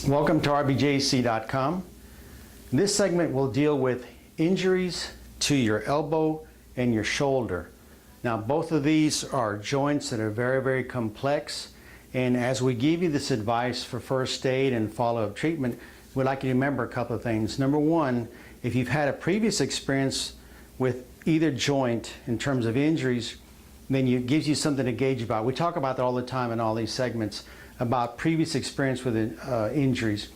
Welcome to rbjc.com. This segment will deal with injuries to your elbow and your shoulder. Now, both of these are joints that are very, very complex. And as we give you this advice for first aid and follow-up treatment, we'd like you to remember a couple of things. Number one, if you've had a previous experience with either joint in terms of injuries, then it gives you something to gauge about. We talk about that all the time in all these segments about previous experience with injuries.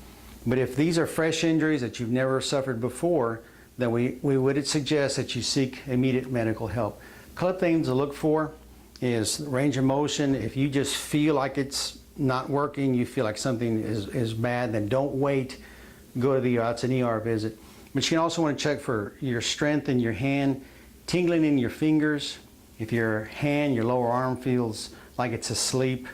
But if these are fresh injuries that you've never suffered before, then we would suggest that you seek immediate medical help. A couple of things to look for is range of motion. If you just feel like it's not working, you feel like something is bad, then don't wait. Go to the ER. It's an ER visit. But you also want to check for your strength in your hand, tingling in your fingers. If your hand, your lower arm feels like it's asleep,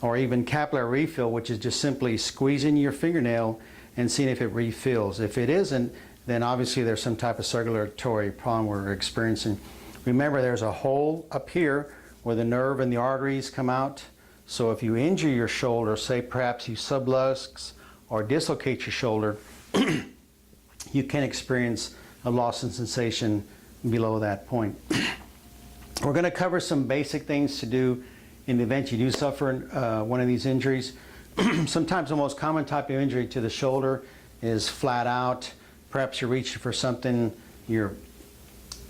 or even capillary refill, which is just simply squeezing your fingernail and seeing if it refills. If it isn't, then obviously there's some type of circulatory problem we're experiencing. Remember, there's a hole up here where the nerve and the arteries come out. So if you injure your shoulder, say perhaps you sublux or dislocate your shoulder, you can experience a loss in sensation below that point. We're going to cover some basic things to do in the event you do suffer one of these injuries. Sometimes the most common type of injury to the shoulder is flat out. Perhaps you're reaching for something, you're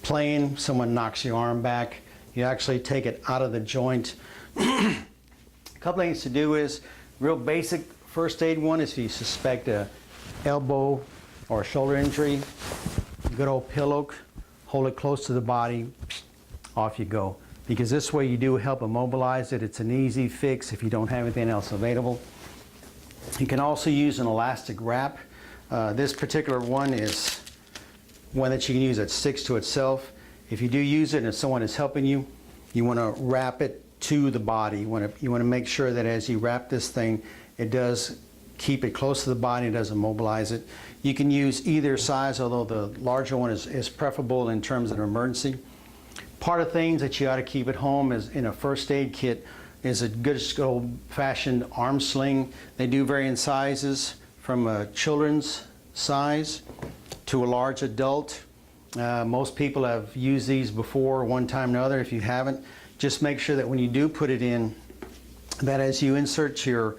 playing, someone knocks your arm back, you actually take it out of the joint. A couple things to do is, real basic first aid one is if you suspect a elbow or a shoulder injury, good old pillow, hold it close to the body, off you go. Because this way you do help immobilize it. It's an easy fix if you don't have anything else available. You can also use an elastic wrap. This particular one is one that you can use that sticks to itself. If you do use it and someone is helping you, you want to wrap it to the body. You want to make sure that as you wrap this thing, it does keep it close to the body, it doesn't immobilize it. You can use either size, although the larger one is preferable in terms of an emergency. Part of things that you ought to keep at home is in a first aid kit is a good old-fashioned arm sling. They do vary in sizes from a children's size to a large adult. Most people have used these before one time or another. If you haven't, just make sure that when you do put it in, that as you insert your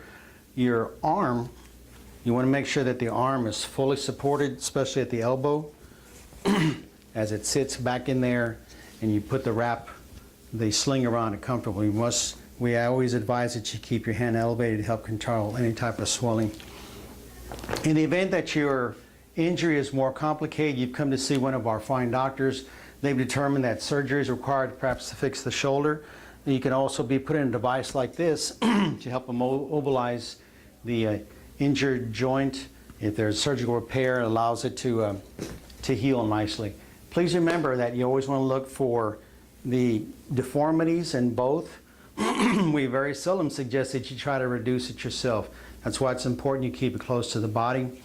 arm, you want to make sure that the arm is fully supported, especially at the elbow, as it sits back in there. And you put the sling around it comfortably. We always advise that you keep your hand elevated to help control any type of swelling. In the event that your injury is more complicated, you've come to see one of our fine doctors. They've determined that surgery is required perhaps to fix the shoulder. You can also be put in a device like this to help immobilize the injured joint. If there's surgical repair, it allows it to heal nicely. Please remember that you always want to look for the deformities in both. We very seldom suggest that you try to reduce it yourself. That's why it's important you keep it close to the body.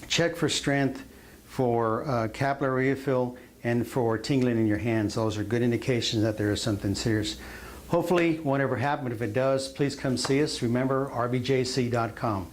Check for strength, for capillary refill, and for tingling in your hands. Those are good indications that there is something serious. Hopefully, won't ever happen, but if it does, please come see us. Remember, rbjc.com.